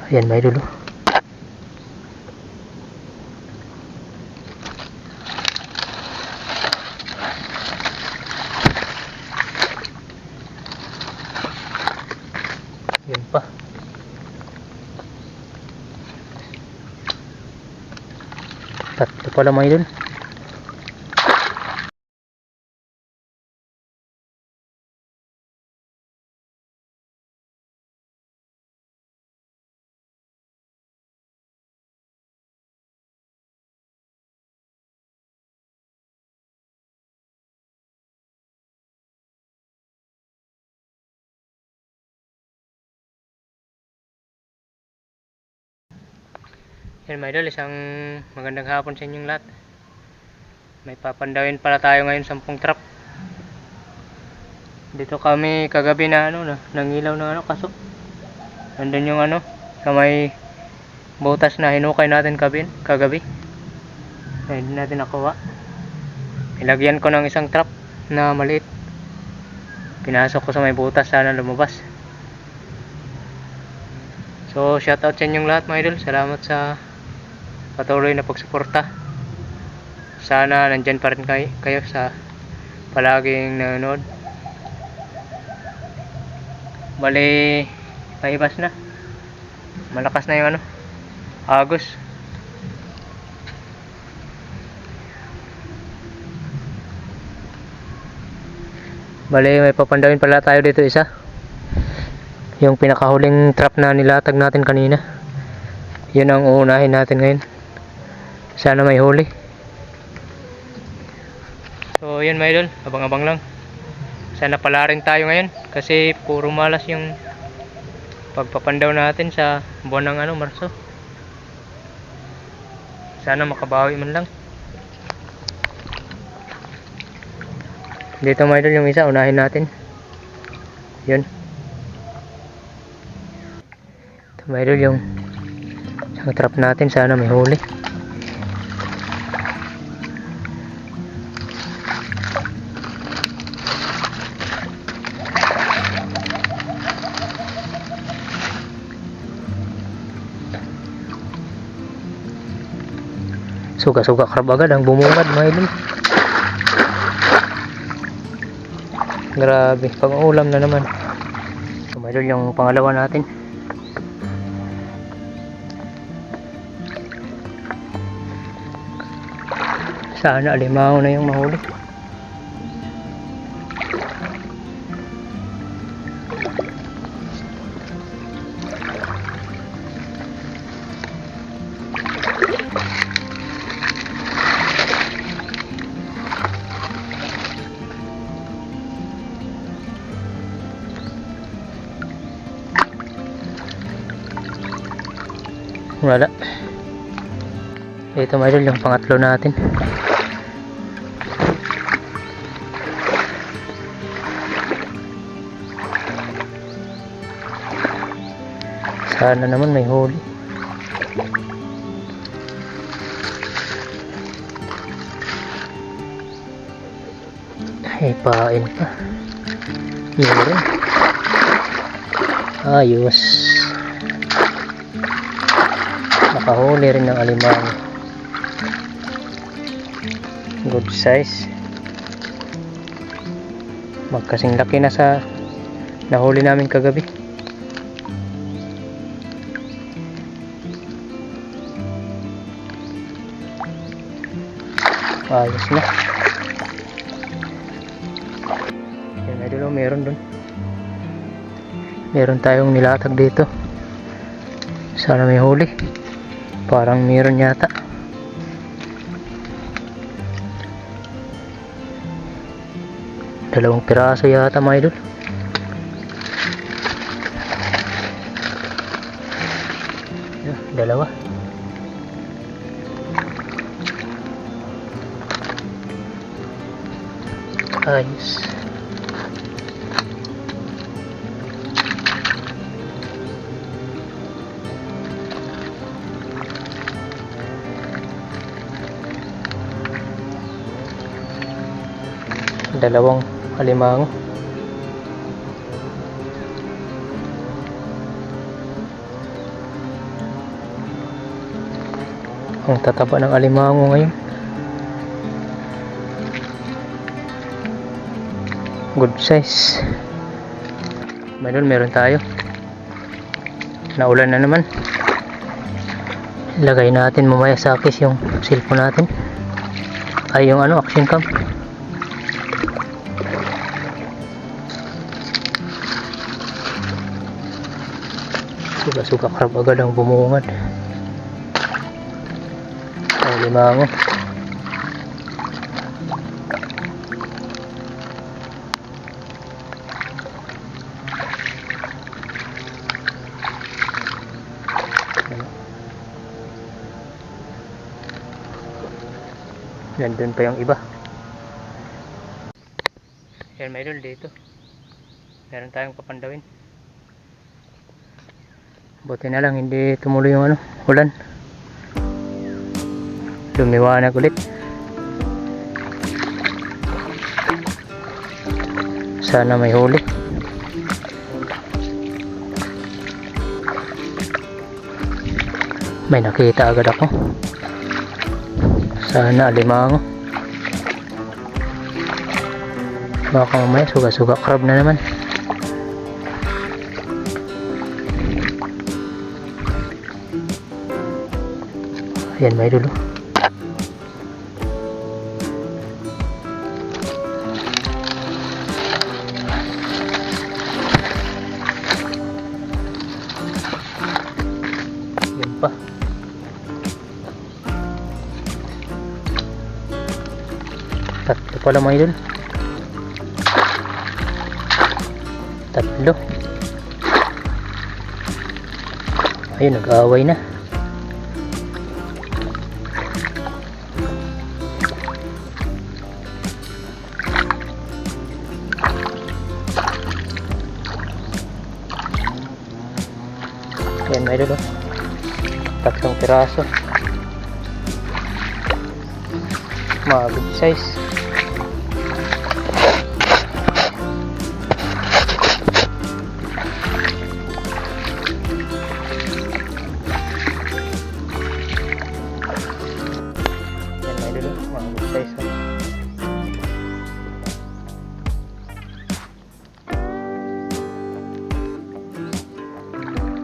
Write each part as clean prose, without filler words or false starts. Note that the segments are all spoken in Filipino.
Ayan mga idol. Yan pa. Tatlo pala mga idol. Yan mga idol, isang magandang hapon sa inyong lahat. May papandawin pala tayo ngayon 10 trap. Dito kami kagabi na nangilaw na kaso nandun yung sa may butas na hinukay natin kagabi. Hindi natin nakuha. Ilagyan ko ng isang trap na maliit. Pinasok ko sa may butas, sana lumabas. So shoutout sa inyong lahat mga idol. Salamat sa patuloy na pagsuporta. Sana nandyan pa rin kayo sa palaging nanonood. Bali, paibas na. Malakas na yung agos. Bali, may papandawin pala tayo dito isa. Yung pinakahuling trap na nilatag natin kanina. Yun ang uunahin natin ngayon. Sana may huli. So yun mga idol, abang-abang lang. Sana pala rin tayo ngayon kasi puro malas yung pagpapandaw natin sa buwan ng Marso. Sana makabawi man lang. Dito mga idol yung isa, unahin natin. Yun. Ito mga idol yung isang trap natin, sana may huli. Suga-suga crab agad ang bumungad mga idol. Grabe, pang-ulam na naman. So mga idol yung pangalawa natin. Sana alimango na yung mahuli. Wala. Ito mga idol yung pangatlo natin. Sana naman may huli. Ay, pain pa. Meron. Ayos. Nakahuli rin ng alimango. Good size. Magkasing laki na sa nahuli namin kagabi. Ayos na. Yan na dito, meron dun. Meron tayong nilatag dito. Sana may huli. Parang meron yata. Dalawang piraso yata mga idol. Dalawa. Ayos. Dalawang alimango. Ang tataba ng alimango ngayon. Good size. Meron tayo. Naulan na naman. Lagay natin mamaya sa case yung cellphone natin. Ay yung action cam. Suga crab agad ang bumungad. Ang limango. Nandun pa yung iba. Yan, may idol dito. Meron tayong papandawin. Buti na lang hindi tumuloy yung ulan. Lumiwanag ulit. Sana may huli. May nakita agad ako. Sana alimango. Baka mamaya suga crab na naman. Ayan, may dulo. Yan pa. Tatlo pala mga idol. Tatlo. Ayun, nag-aaway na. Ayan mga idol. Tatlong piraso. Mga good size.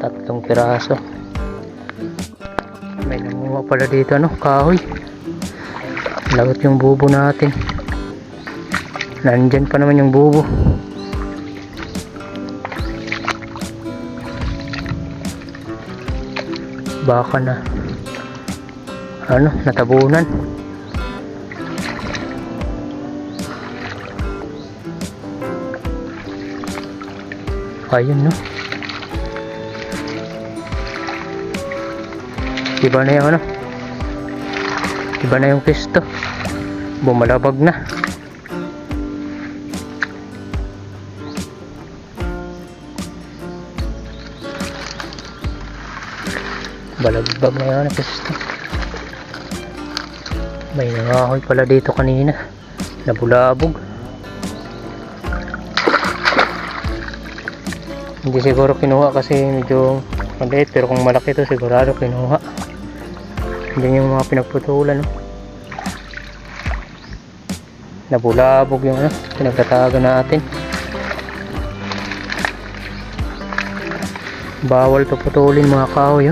Tatlong piraso. May nangunga pala dito kahoy. Lagot yung bubo natin. Nandyan pa naman yung bubo. Baka na natabunan. Ayun iba na yung iba na yung pisto. Bumalabag na. Balagbag na yung pisto. May nangahoy pala dito kanina. Nabulabog. Hindi siguro kinuha kasi medyo maliit, pero kung malaki to sigurado kinuha. Hindi yung mga pinagputulan Nabulabog yung pinagtatagan natin. Bawal to putulin mga kahoy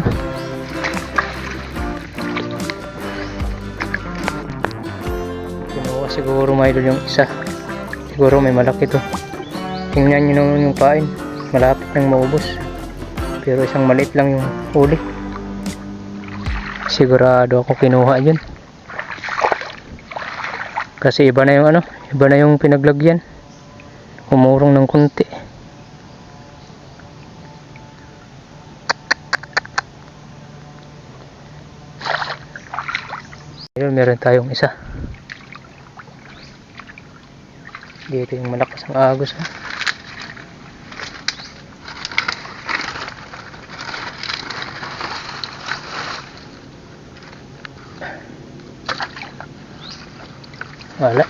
Kinuha siguro mga idol yung isa. Siguro may malaki to. Tingnan nyo naman yung pain. Malapit nang maubos. Pero isang maliit lang yung huli. Sigurado ako kinuha yun. Kasi iba na yung iba na yung pinaglagyan. Umurong ng kunti. Meron tayong isa. Dito yung malakas ang agos Wala.